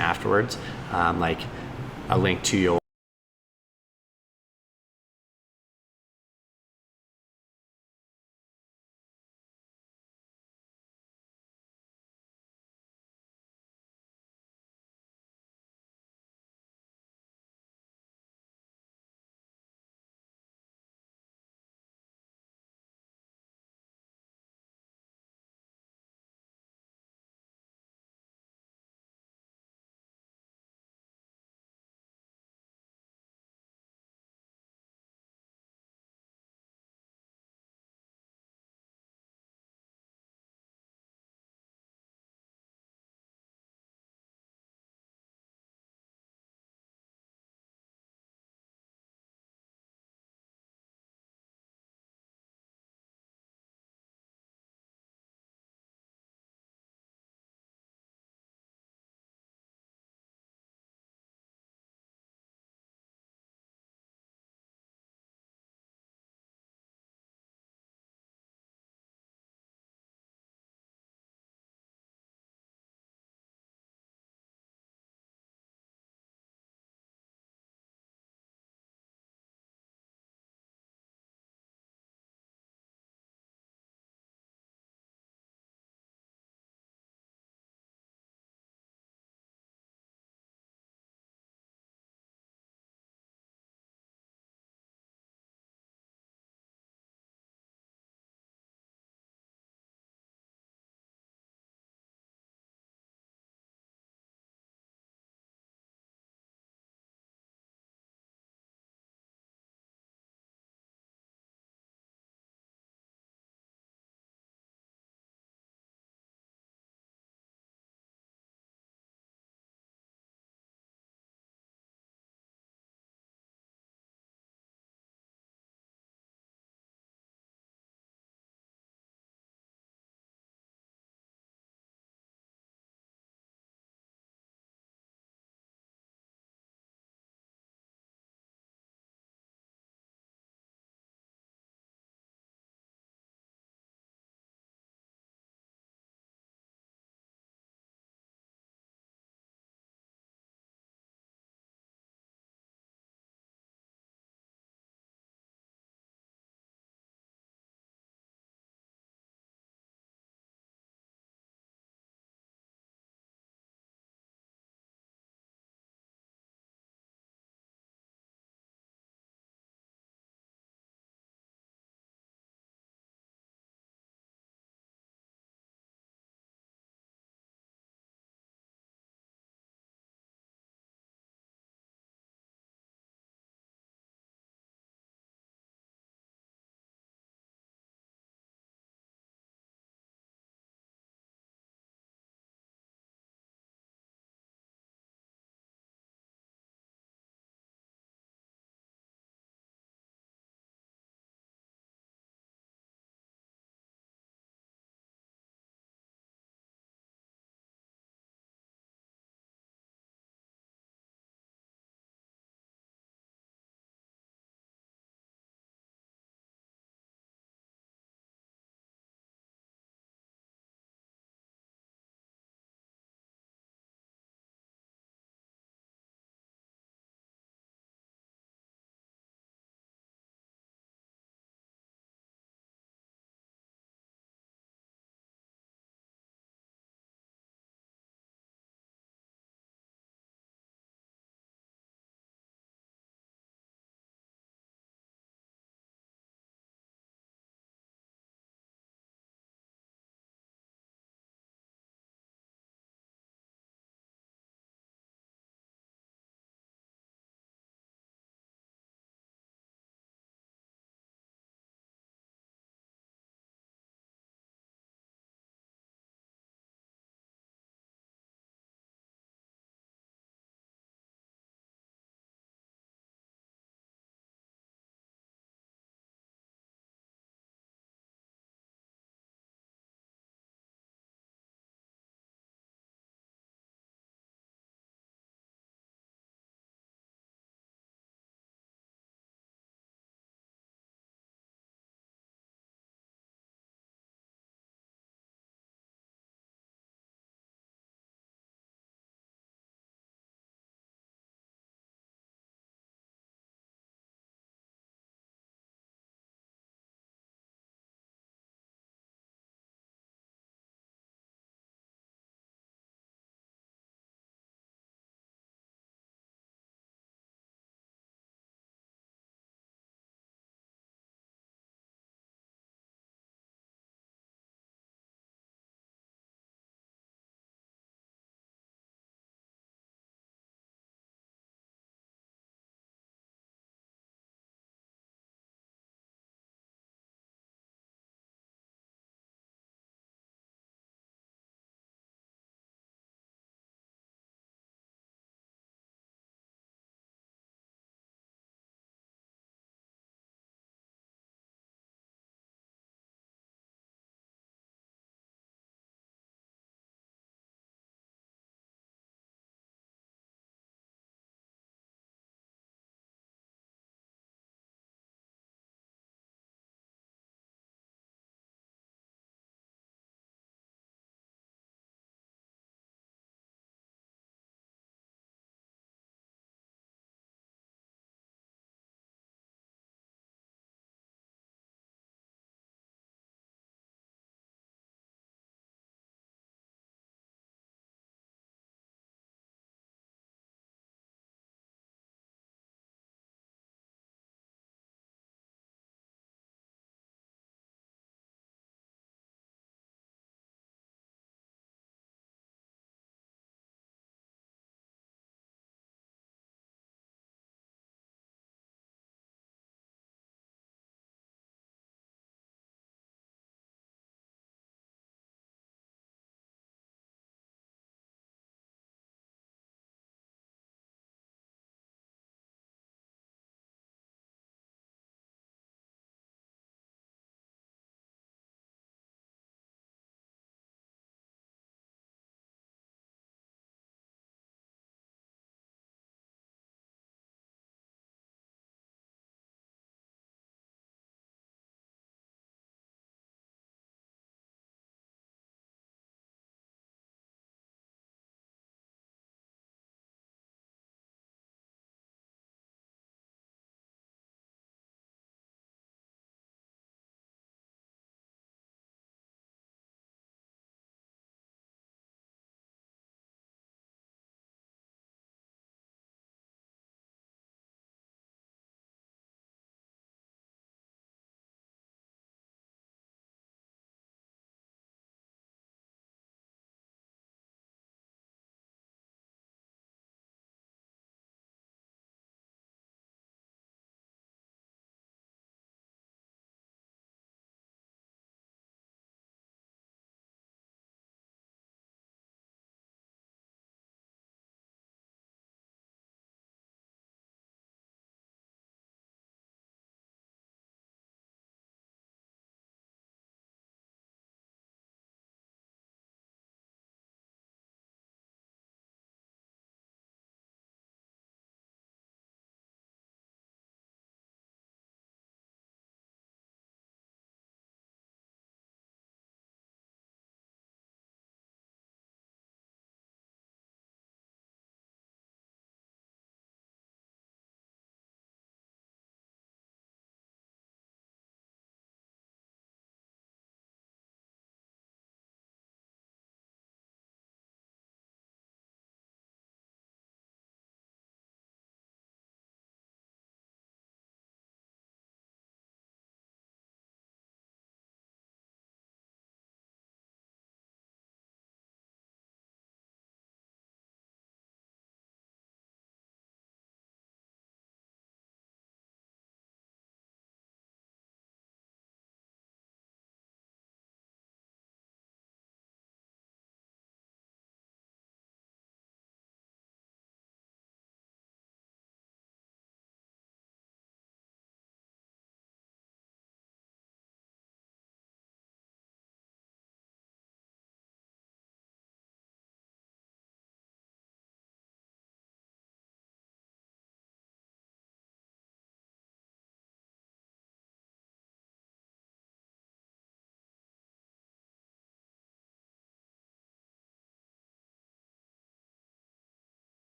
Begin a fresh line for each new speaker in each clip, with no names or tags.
afterwards, like a link to your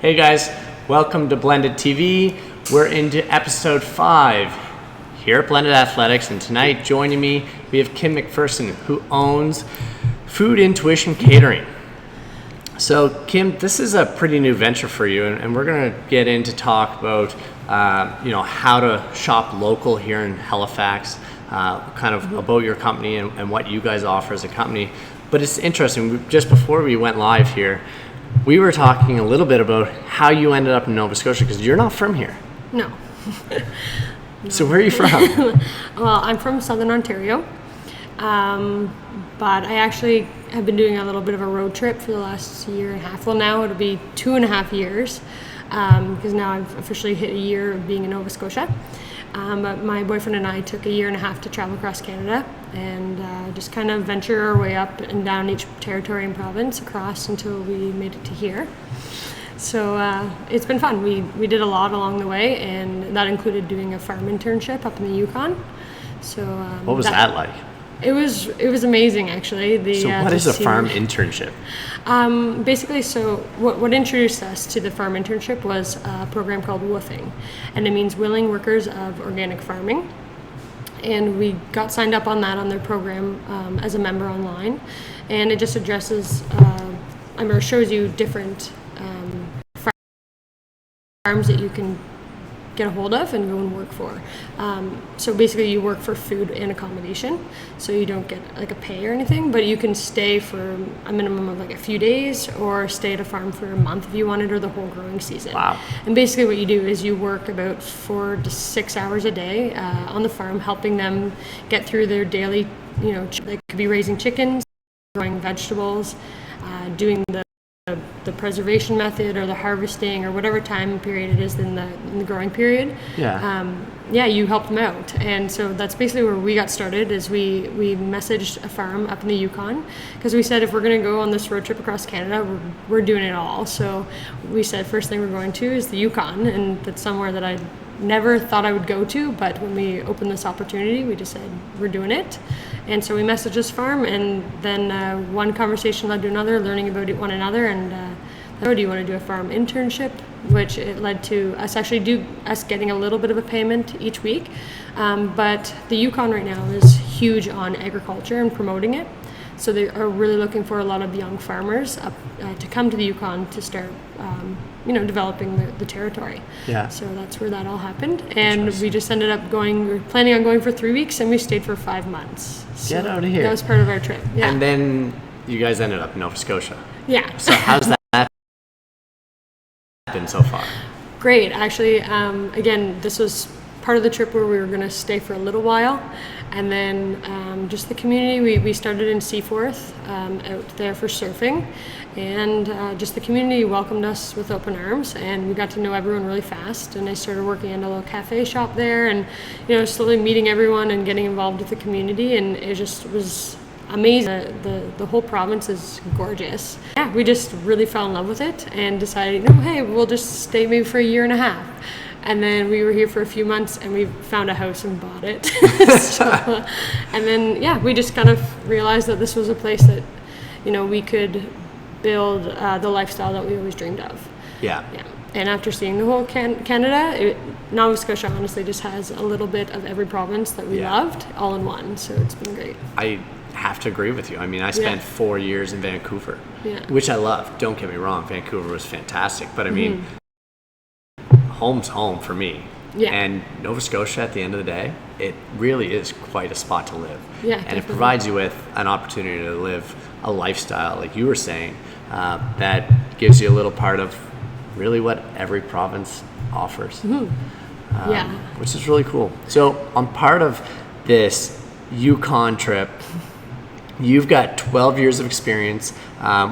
Hey guys, welcome to Blended TV. We're into episode 5 here at Blended Athletics, and tonight joining me we have Kim Macpherson, who owns Food Intuition Catering. So Kim, this is a pretty new venture for you, and we're going to get into talk about how to shop local here in Halifax, kind of about your company and what you guys offer as a company. But it's interesting, just before we went live here, we were talking a little bit about how you ended up in Nova Scotia, because you're not from here.
No.
So where are you from?
Well, I'm from Southern Ontario, but I actually have been doing a little bit of a road trip for the last year and a half. Well, now it'll be 2.5 years, because now I've officially hit a year of being in Nova Scotia. But my boyfriend and I took a year and a half to travel across Canada and just kind of venture our way up and down each territory and province across until we made it to here. So it's been fun. We did a lot along the way, and that included doing a farm internship up in the Yukon. So
what was that like?
It was amazing, actually.
So what is a farm internship?
Basically, so what introduced us to the farm internship was a program called WWOOFing, and it means Willing Workers of Organic Farming. And we got signed up on that on their program as a member online, and it just addresses, shows you different farms that you can get a hold of and go and work for. So basically you work for food and accommodation, so you don't get like a pay or anything, but you can stay for a minimum of like a few days or stay at a farm for a month if you wanted, or the whole growing season.
Wow.
And basically what you do is you work about 4 to 6 hours a day on the farm, helping them get through their daily, they could be raising chickens, growing vegetables, doing the preservation method or the harvesting or whatever time period it is in the growing period. You help them out. And so that's basically where we got started. Is we messaged a farm up in the Yukon, because we said if we're going to go on this road trip across Canada, we're doing it all. So we said first thing we're going to is the Yukon, and that's somewhere that I never thought I would go to, but when we opened this opportunity, we just said we're doing it. And so we messaged this farm, and then one conversation led to another, learning about one another, and do you want to do a farm internship, which it led to us getting a little bit of a payment each week. But the Yukon right now is huge on agriculture and promoting it. So they are really looking for a lot of young farmers to come to the Yukon to start developing the territory.
Yeah.
So that's where that all happened. And we just ended up we were planning on going for 3 weeks, and we stayed for 5 months. So
get out of here.
That was part of our trip. Yeah.
And then you guys ended up in Nova Scotia.
Yeah.
So how's that been so far?
Great. Actually, again, this was part of the trip where we were going to stay for a little while. And then just the community, we started in Seaforth out there for surfing, and just the community welcomed us with open arms, and we got to know everyone really fast. And I started working in a little cafe shop there, and slowly meeting everyone and getting involved with the community, and it just was amazing. The whole province is gorgeous. Yeah, we just really fell in love with it and decided, hey, we'll just stay maybe for a year and a half. And then we were here for a few months, and we found a house and bought it. And then, we just kind of realized that this was a place that, we could build the lifestyle that we always dreamed of.
Yeah.
And after seeing the whole Canada, Nova Scotia honestly just has a little bit of every province that we loved all in one. So it's been great.
I have to agree with you. I mean, I spent 4 years in Vancouver, which I loved. Don't get me wrong. Vancouver was fantastic. But I mean, home's home for me. Yeah. And Nova Scotia, at the end of the day, it really is quite a spot to live.
Yeah,
and
definitely.
It provides you with an opportunity to live a lifestyle, like you were saying, that gives you a little part of really what every province offers. Which is really cool. So on part of this Yukon trip, you've got 12 years of experience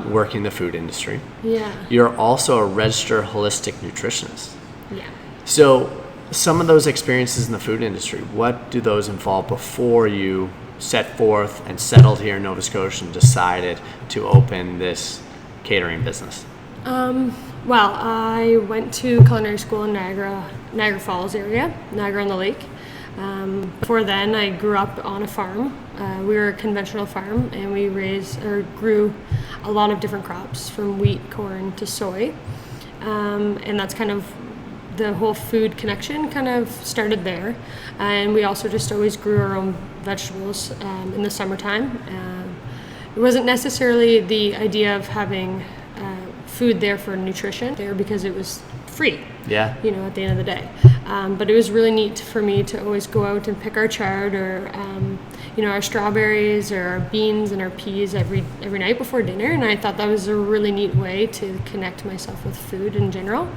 working in the food industry.
Yeah.
You're also a registered holistic nutritionist.
Yeah.
So some of those experiences in the food industry, what do those involve before you set forth and settled here in Nova Scotia and decided to open this catering business?
Well, I went to culinary school in Niagara Falls area, Niagara on the Lake. Before then, I grew up on a farm. We were a conventional farm, and we grew a lot of different crops, from wheat, corn to soy. and that's kind of the whole food connection kind of started there. And we also just always grew our own vegetables in the summertime. It wasn't necessarily the idea of having food there for nutrition there because it was free.
Yeah.
At the end of the day. But it was really neat for me to always go out and pick our chard or our strawberries or our beans and our peas every night before dinner, and I thought that was a really neat way to connect myself with food in general.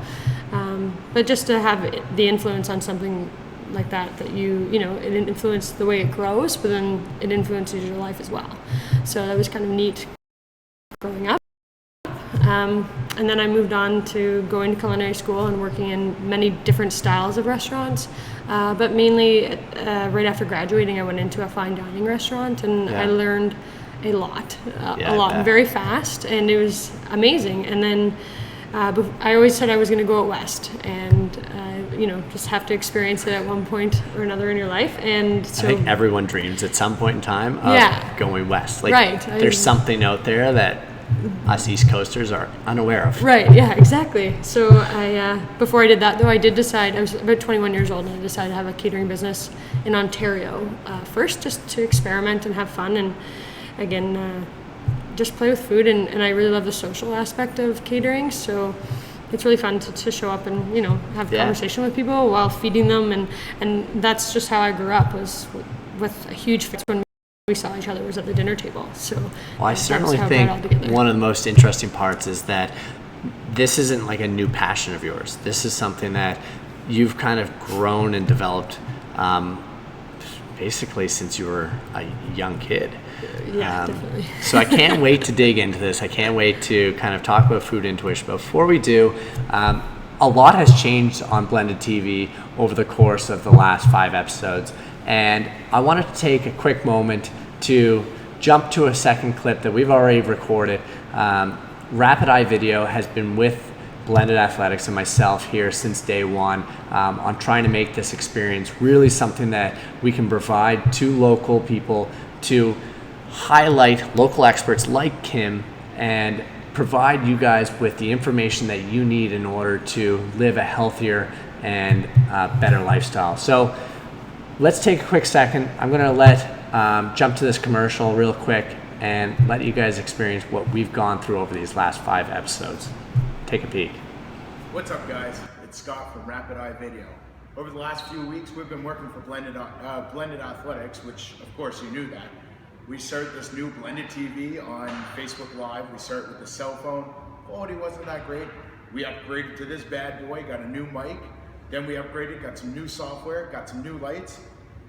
But just to have the influence on something like that it influenced the way it grows, but then it influences your life as well. So that was kind of neat growing up. And then I moved on to going to culinary school and working in many different styles of restaurants. But mainly right after graduating, I went into a fine dining restaurant, and I learned a lot very fast, and it was amazing. And then I always said I was going to go out west and just have to experience it at one point or another in your life. And so
I think everyone dreams at some point in time of going west. There's something out there that us East Coasters are unaware of.
Right, yeah, exactly. So before I did that, though, I did decide, I was about 21 years old, and I decided to have a catering business in Ontario first, just to experiment and have fun, and again, just play with food, and I really love the social aspect of catering, so it's really fun to show up and have conversation with people while feeding them, and that's just how I grew up, was with a huge face when we saw each other was at the dinner table. So
I certainly think one of the most interesting parts is that this isn't like a new passion of yours. This is something that you've kind of grown and developed basically since you were a young kid.
Yeah, definitely.
So I can't wait to dig into this. I can't wait to kind of talk about Food Intuition. But before we do, a lot has changed on Blended TV over the course of the last 5 episodes. And I wanted to take a quick moment to jump to a second clip that we've already recorded. Rapid Eye Video has been with Blended Athletics and myself here since day one on trying to make this experience really something that we can provide to local people, to highlight local experts like Kim and provide you guys with the information that you need in order to live a healthier and better lifestyle. So let's take a quick second. I'm going to jump to this commercial real quick and let you guys experience what we've gone through over these last 5 episodes. Take a peek.
What's up, guys? It's Scott from Rapid Eye Video. Over the last few weeks, we've been working for Blended Athletics, which, of course, you knew that. We started this new Blended TV on Facebook Live. We started with a cell phone. Quality wasn't that great. We upgraded to this bad boy, got a new mic. Then we upgraded, got some new software, got some new lights,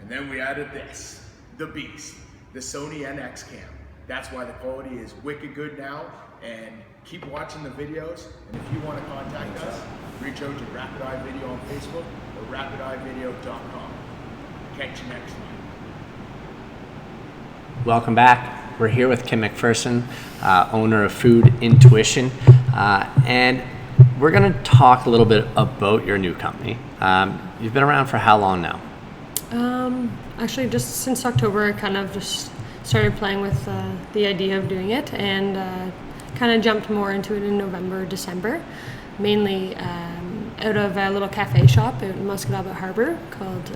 and then we added this, the beast, the Sony NX cam. That's why the quality is wicked good now, and keep watching the videos. And if you want to contact us, reach out to Rapid Eye Video on Facebook or rapideyevideo.com. Catch you next time.
Welcome back. We're here with Kim Macpherson, owner of Food Intuition, and we're going to talk a little bit about your new company. You've been around for how long now?
Actually, just since October, I kind of just started playing with the idea of doing it, and kind of jumped more into it in November, December, mainly out of a little cafe shop out in Muscataba Harbor called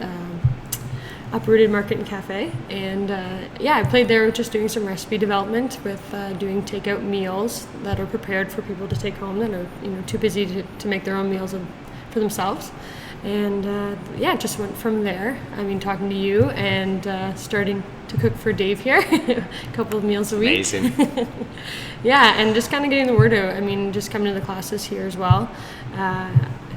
Uprooted Market and Cafe, and I played there just doing some recipe development with doing takeout meals that are prepared for people to take home that are too busy to make their own meals for themselves, and just went from there. I mean, talking to you and starting to cook for Dave here, a couple of meals a week.
Amazing.
Yeah, and just kind of getting the word out. I mean, just coming to the classes here as well.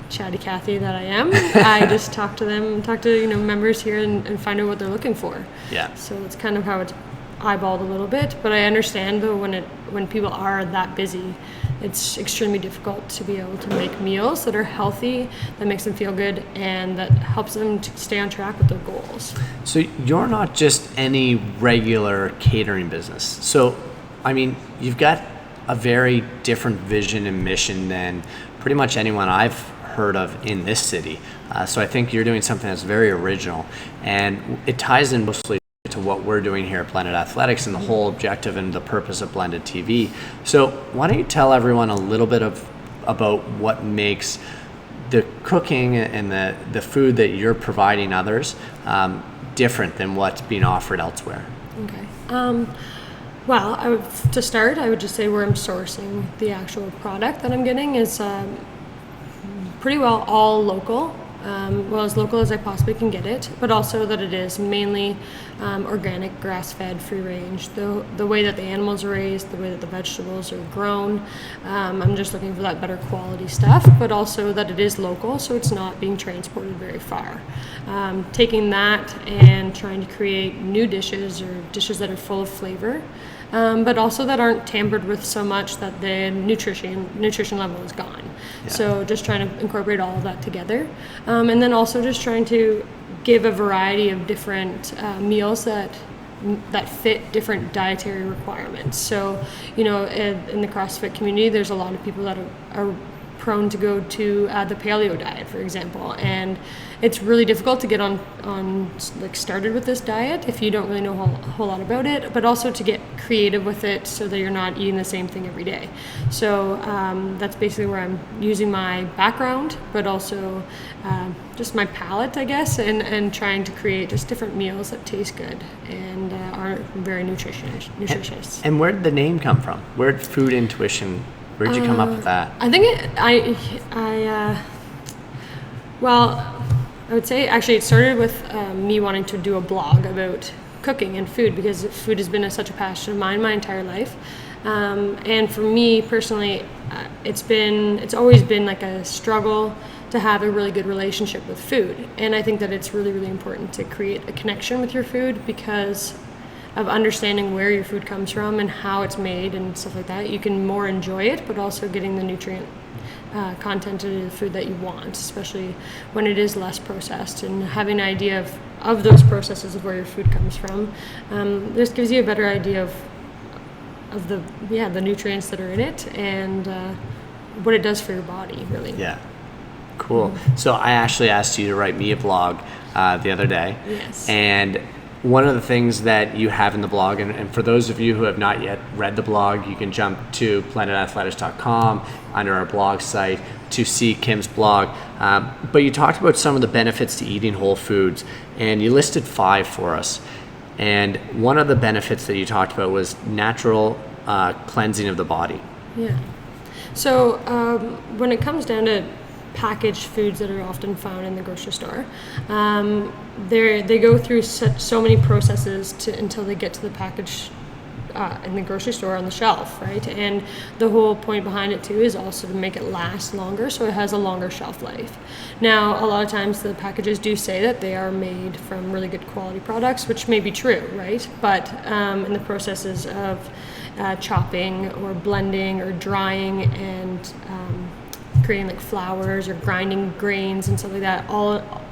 Chatty Cathy that I am, I just talk to members here and find out what they're looking for.
Yeah.
So that's kind of how it's eyeballed a little bit, but I understand though when people are that busy, it's extremely difficult to be able to make meals that are healthy, that makes them feel good, and that helps them to stay on track with their goals.
So you're not just any regular catering business. So, I mean, you've got a very different vision and mission than pretty much anyone I've heard of in this city. So I think you're doing something that's very original, and it ties in mostly to what we're doing here at Blended Athletics and the whole objective and the purpose of Blended TV. So why don't you tell everyone a little bit about what makes the cooking and the food that you're providing others different than what's being offered elsewhere.
Okay. Well, to start, I would just say where I'm sourcing the actual product that I'm getting is pretty well all local, well, as local as I possibly can get it, but also that it is mainly organic, grass-fed, free-range. The way that the animals are raised, the way that the vegetables are grown, I'm just looking for that better quality stuff, but also that it is local, so it's not being transported very far. Taking that and trying to create new dishes or dishes that are full of flavor, but also that aren't tampered with so much that the nutrition level is gone. Yeah. So just trying to incorporate all of that together, and then also just trying to give a variety of different meals that fit different dietary requirements. So, you know, in the CrossFit community, there's a lot of people that are prone to go to the paleo diet, for example, and it's really difficult to get on like started with this diet if you don't really know a whole lot about it, but also to get creative with it so that you're not eating the same thing every day. So that's basically where I'm using my background, but also just my palate, I guess, and trying to create just different meals that taste good and are very nutritious.
And where did the name come from? Where did Food Intuition? Where'd you come up with that?
I think I would say actually it started with me wanting to do a blog about cooking and food, because food has been such a passion of mine my entire life. And for me personally, it's always been like a struggle to have a really good relationship with food. And I think that it's really, really important to create a connection with your food because of understanding where your food comes from and how it's made and stuff like that. You can more enjoy it, but also getting the nutrient content of the food that you want, especially when it is less processed, and having an idea of those processes of where your food comes from. This gives you a better idea of the nutrients that are in it and what it does for your body, really.
Yeah. Cool. So I actually asked you to write me a blog the other day.
Yes.
And one of the things that you have in the blog, and for those of you who have not yet read the blog, you can jump to planetathletics.com under our blog site to see Kim's blog. But you talked about some of the benefits to eating whole foods, and you listed 5 for us. And one of the benefits that you talked about was natural cleansing of the body.
Yeah. So when it comes down to packaged foods that are often found in the grocery store, they go through so many processes until they get to the package in the grocery store on the shelf, right? And the whole point behind it too is also to make it last longer, so it has a longer shelf life. Now, a lot of times the packages do say that they are made from really good quality products, which may be true, right? But in the processes of chopping or blending or drying and creating like flours or grinding grains and stuff like that,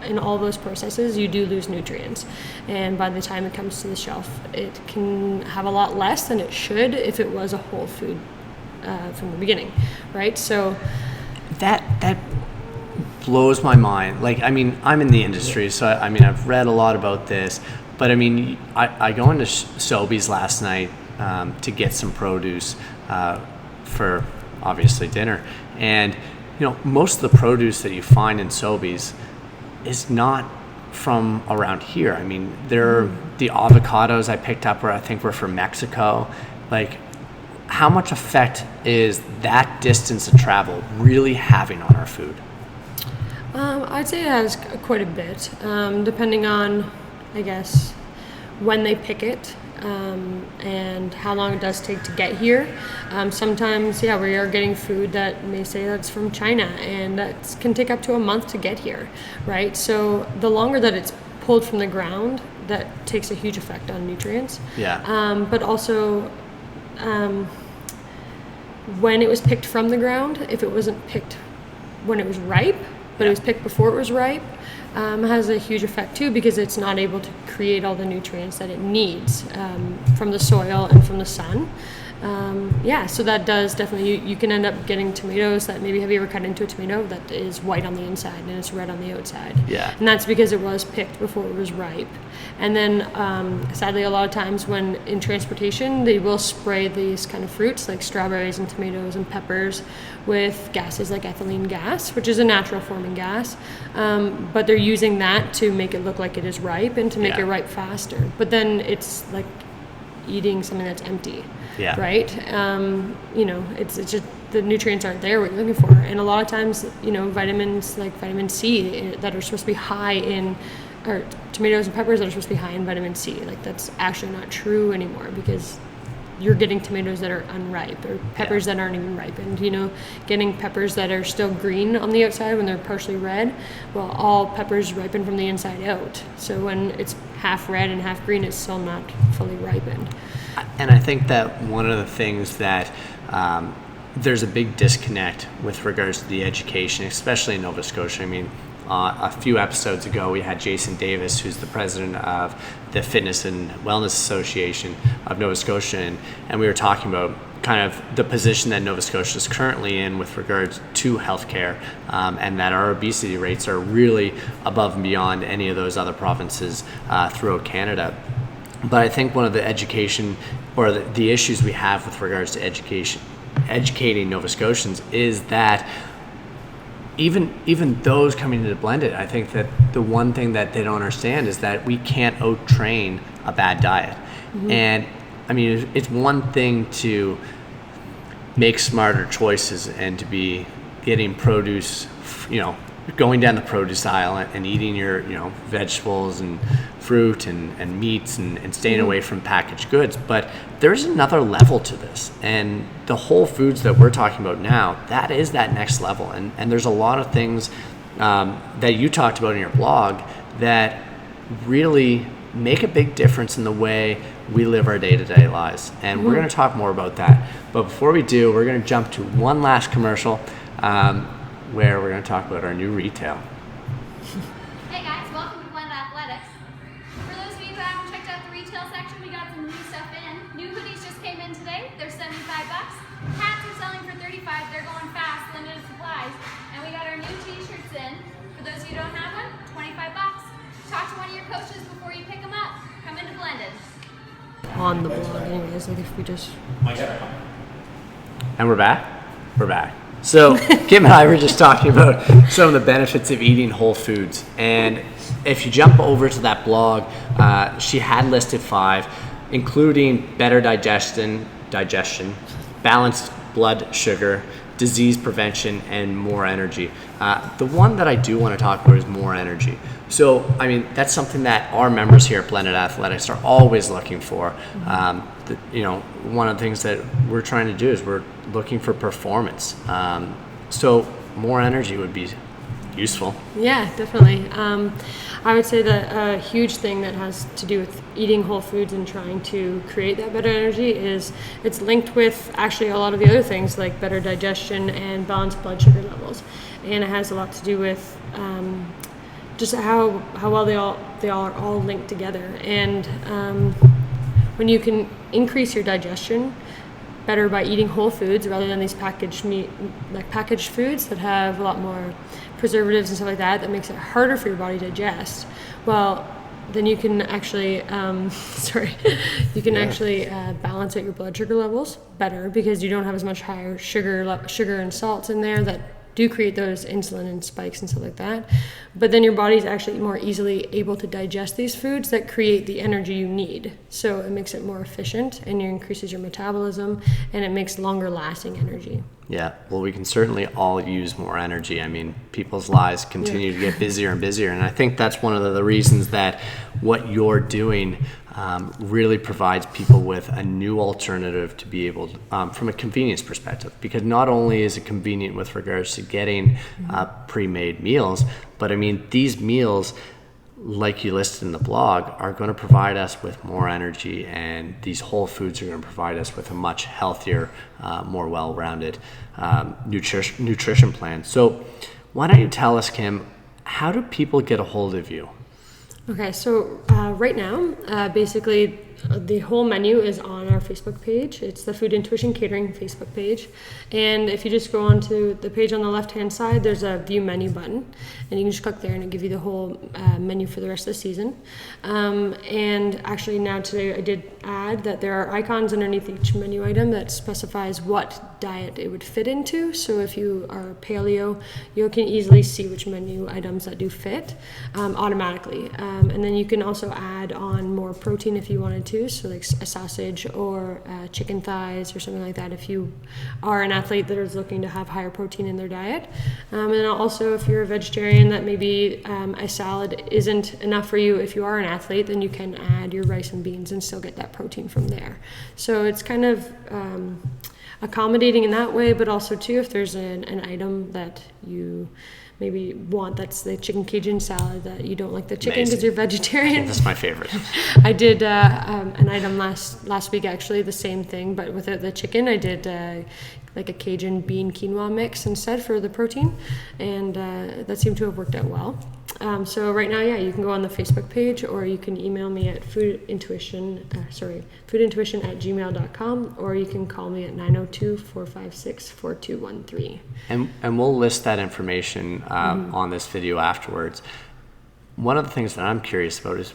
in all those processes you do lose nutrients, and by the time it comes to the shelf it can have a lot less than it should if it was a whole food from the beginning, right? So
that blows my mind. Like, I mean, I'm in the industry, so I mean I've read a lot about this, but I mean I go into Sobeys last night to get some produce for obviously dinner, and you know, most of the produce that you find in Sobeys is not from around here. I mean, the avocados I picked up I think were from Mexico. Like, how much effect is that distance of travel really having on our food?
I'd say it has quite a bit, depending on, I guess, when they pick it. And how long it does take to get here. Sometimes, we are getting food that may say that's from China, and that can take up to a month to get here, right? So the longer that it's pulled from the ground, that takes a huge effect on nutrients.
Yeah.
But also, when it was picked from the ground, if it wasn't picked when it was ripe, but it was picked before it was ripe, has a huge effect too, because it's not able to create all the nutrients that it needs from the soil and from the sun. So that does definitely, you can end up getting tomatoes that maybe, have you ever cut into a tomato that is white on the inside and it's red on the outside?
Yeah.
And that's because it was picked before it was ripe. And then sadly, a lot of times when in transportation, they will spray these kind of fruits like strawberries and tomatoes and peppers with gases like ethylene gas, which is a natural forming gas. But they're using that to make it look like it is ripe and to make it ripe faster. But then it's like eating something that's empty.
Yeah.
Right? It's just the nutrients aren't there what you're looking for. And a lot of times, vitamins like vitamin C that are supposed to be high in, or tomatoes and peppers that are supposed to be high in vitamin C, like that's actually not true anymore, because you're getting tomatoes that are unripe or peppers that aren't even ripened, getting peppers that are still green on the outside when they're partially red. Well, all peppers ripen from the inside out. So when it's half red and half green, it's still not fully ripened.
And I think that one of the things that there's a big disconnect with regards to the education, especially in Nova Scotia. I mean, a few episodes ago, we had Jason Davis, who's the president of the Fitness and Wellness Association of Nova Scotia, and we were talking about kind of the position that Nova Scotia is currently in with regards to healthcare, and that our obesity rates are really above and beyond any of those other provinces throughout Canada. But I think one of the education or the issues we have with regards to educating Nova Scotians is that even those coming into blended, I think that the one thing that they don't understand is that we can't out-train a bad diet. Mm-hmm. And I mean, it's one thing to make smarter choices and to be getting produce, going down the produce aisle and eating your, vegetables and fruit and meats and staying away from packaged goods. But there's another level to this. And the whole foods that we're talking about now, that is that next level. And there's a lot of things that you talked about in your blog that really make a big difference in the way we live our day-to-day lives. And we're going to talk more about that. But before we do, we're going to jump to one last commercial where we're going to talk about our new retail.
Hey guys, welcome to Blended Athletics. For those of you who haven't checked out the retail section, we got some new stuff in. New hoodies just came in today. They're $75. Hats are selling for $35. They're going fast, limited supplies. And we got our new t-shirts in. For those of you who don't have one, $25. Talk to one of your coaches before you pick them up. Come into Blended.
On the blog, anyways, like if we just...
And we're back? We're back. So Kim and I were just talking about some of the benefits of eating whole foods. And if you jump over to that blog, she had listed 5, including better digestion, balanced blood sugar, disease prevention, and more energy. The one that I do want to talk about is more energy. So, I mean, that's something that our members here at Blended Athletics are always looking for. One of the things that we're trying to do is we're looking for performance. So more energy would be useful.
Yeah, definitely. I would say that a huge thing that has to do with eating whole foods and trying to create that better energy is it's linked with actually a lot of the other things like better digestion and balanced blood sugar levels. And it has a lot to do with just how well they all are all linked together. And when you can increase your digestion better by eating whole foods rather than these packaged foods that have a lot more preservatives and stuff like that makes it harder for your body to digest. Well, then you can actually balance out your blood sugar levels better because you don't have as much higher sugar and salts in there that do create those insulin and spikes and stuff like that. But then your body's actually more easily able to digest these foods that create the energy you need. So it makes it more efficient and it increases your metabolism and it makes longer lasting energy.
Yeah, well, we can certainly all use more energy. I mean, people's lives continue to get busier and busier. And I think that's one of the reasons that what you're doing really provides people with a new alternative to be able to, from a convenience perspective, because not only is it convenient with regards to getting pre-made meals, but I mean, these meals, like you listed in the blog, are going to provide us with more energy, and these whole foods are going to provide us with a much healthier, more well-rounded nutrition plan. So why don't you tell us, Kim, how do people get a hold of you?
Okay, so right now, basically the whole menu is on our Facebook page. It's the Food Intuition Catering Facebook page. And if you just go onto the page on the left-hand side, there's a view menu button. And you can just click there and it'll give you the whole menu for the rest of the season. And actually now today I did add that there are icons underneath each menu item that specifies what diet it would fit into. So if you are paleo, you can easily see which menu items that do fit automatically. And then you can also add on more protein if you wanted to, so like a sausage or chicken thighs or something like that if you are an athlete that is looking to have higher protein in their diet. And then also if you're a vegetarian that maybe a salad isn't enough for you, if you are an athlete, then you can add your rice and beans and still get that protein from there. So it's kind of accommodating in that way, but also too if there's an item that you maybe want, that's the chicken Cajun salad, that you don't like the chicken because you're vegetarian.
That's my favorite.
I did an item last week, actually, the same thing, but without the chicken. I did like a Cajun bean quinoa mix instead for the protein, and that seemed to have worked out well. So right now, yeah, you can go on the Facebook page, or you can email me at foodintuition@gmail.com, or you can call me at 902-456-4213.
And we'll list that information on this video afterwards. One of the things that I'm curious about is,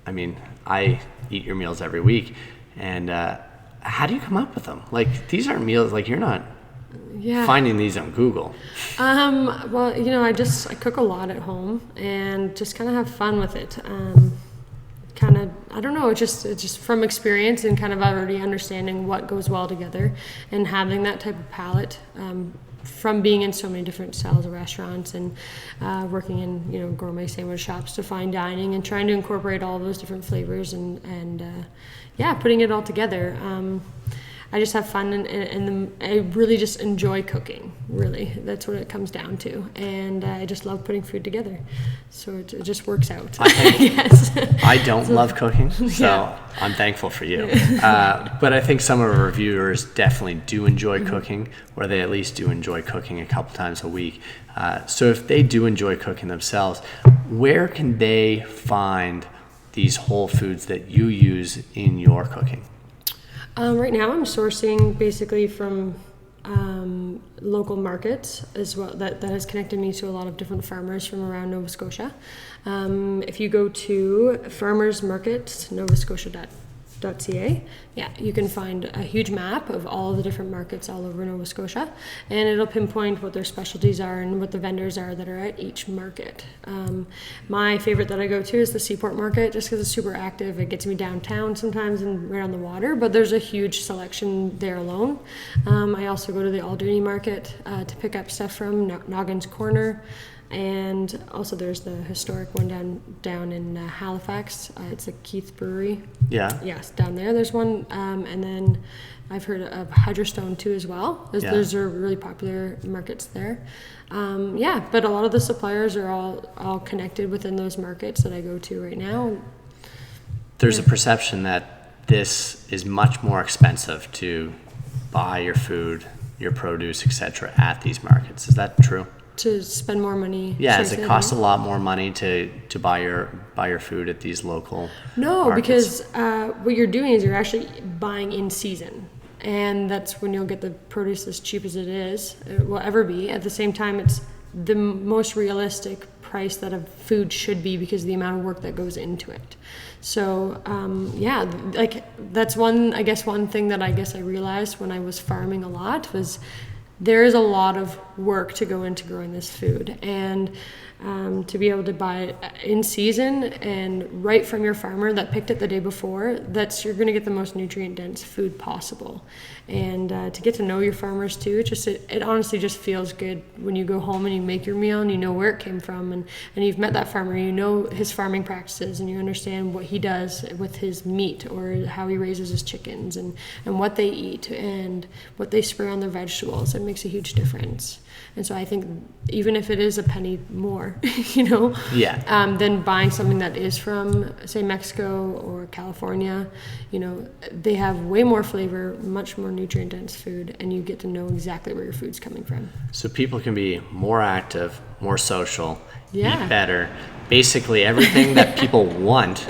I mean, I eat your meals every week, and how do you come up with them? Like, these aren't meals, like, you're not finding these on Google.
Well, you know, I cook a lot at home and just kind of have fun with it. I don't know, it's just from experience and kind of already understanding what goes well together and having that type of palate from being in so many different styles of restaurants and working in, you know, gourmet sandwich shops to fine dining and trying to incorporate all those different flavors and putting it all together. I just have fun and I really just enjoy cooking, really. That's what it comes down to. And I just love putting food together. So it just works out. Yes.
I don't love cooking, so I'm thankful for you. But I think some of our viewers definitely do enjoy cooking, or they at least do enjoy cooking a couple times a week. So if they do enjoy cooking themselves, where can they find these whole foods that you use in your cooking?
Right now I'm sourcing basically from local markets as well. That has connected me to a lot of different farmers from around Nova Scotia. If you go to farmersmarketsnovascotia.ca, you can find a huge map of all the different markets all over Nova Scotia, and it'll pinpoint what their specialties are and what the vendors are that are at each market. My favorite that I go to is the Seaport Market, just because it's super active. It gets me downtown sometimes and right on the water, but there's a huge selection there alone. I also go to the Alderney Market to pick up stuff from Noggin's Corner. And also there's the historic one down in Halifax. It's a Keith Brewery.
Yeah.
Yes, down there there's one. And then I've heard of Hydrostone too as well. Those are really popular markets there. But a lot of the suppliers are all connected within those markets that I go to right now.
There's a perception that this is much more expensive to buy your food, your produce, etc. at these markets. Is that true?
To spend more money.
Yeah, does it cost a lot more money to buy your food at these local
markets? Because what you're doing is you're actually buying in season, and that's when you'll get the produce as cheap as it will ever be. At the same time, it's the most realistic price that a food should be because of the amount of work that goes into it. So that's one thing that I realized when I was farming a lot was there is a lot of work to go into growing this food, and to be able to buy it in season and right from your farmer that picked it the day before, you're going to get the most nutrient dense food possible. And to get to know your farmers too, it honestly just feels good when you go home and you make your meal and you know where it came from, and you've met that farmer, you know his farming practices, and you understand what he does with his meat or how he raises his chickens and what they eat and what they spray on their vegetables. It makes a huge difference. And so I think even if it is a penny more, then buying something that is from, say, Mexico or California, they have way more flavor, much more nutrient-dense food, and you get to know exactly where your food's coming from.
So people can be more active, more social,
Yeah.
eat better, basically everything that people want,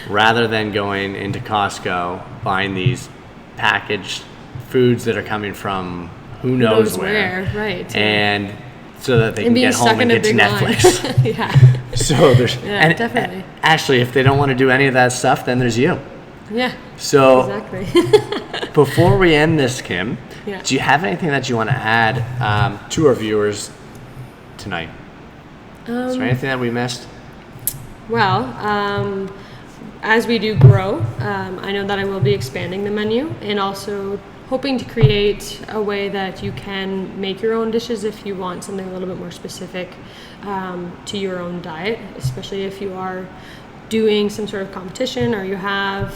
rather than going into Costco, buying these packaged foods that are coming from who knows where.
Right. Yeah.
And so that they can
being
get home
stuck
and
in a
get to
big
Netflix.
line. Yeah.
So there's
definitely.
Actually, if they don't want to do any of that stuff, then there's you.
Yeah.
So
Exactly.
before we end this, Kim,
Yeah.
do you have anything that you want to add to our viewers tonight? Is there anything that we missed?
Well, as we do grow, I know that I will be expanding the menu and also hoping to create a way that you can make your own dishes if you want something a little bit more specific to your own diet, especially if you are doing some sort of competition or you have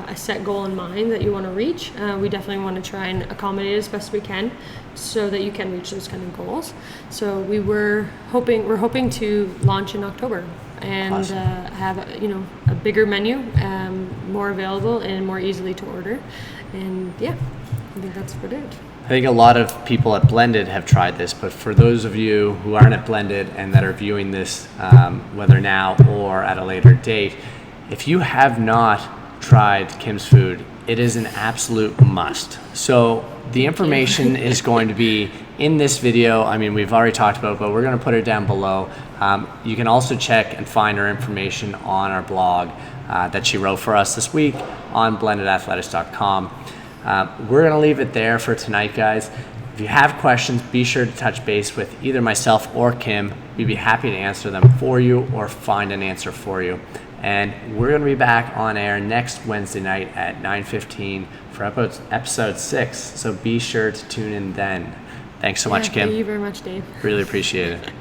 a set goal in mind that you want to reach. We definitely want to try and accommodate as best we can so that you can reach those kind of goals. So we're hoping to launch in October and
Awesome.
have a bigger menu, more available and more easily to order. And yeah, I think that's about it.
I think a lot of people at Blended have tried this, but for those of you who aren't at Blended and that are viewing this, whether now or at a later date, if you have not tried Kim's food, it is an absolute must. So the information is going to be in this video. I mean, we've already talked about it, but we're going to put it down below. You can also check and find her information on our blog that she wrote for us this week on BlendedAthletics.com. We're going to leave it there for tonight, guys. If you have questions, be sure to touch base with either myself or Kim. We'd be happy to answer them for you or find an answer for you. And we're going to be back on air next Wednesday night at 9:15 for episode 6. So be sure to tune in then. Thanks so much, Kim.
Thank you very much, Dave.
Really appreciate it.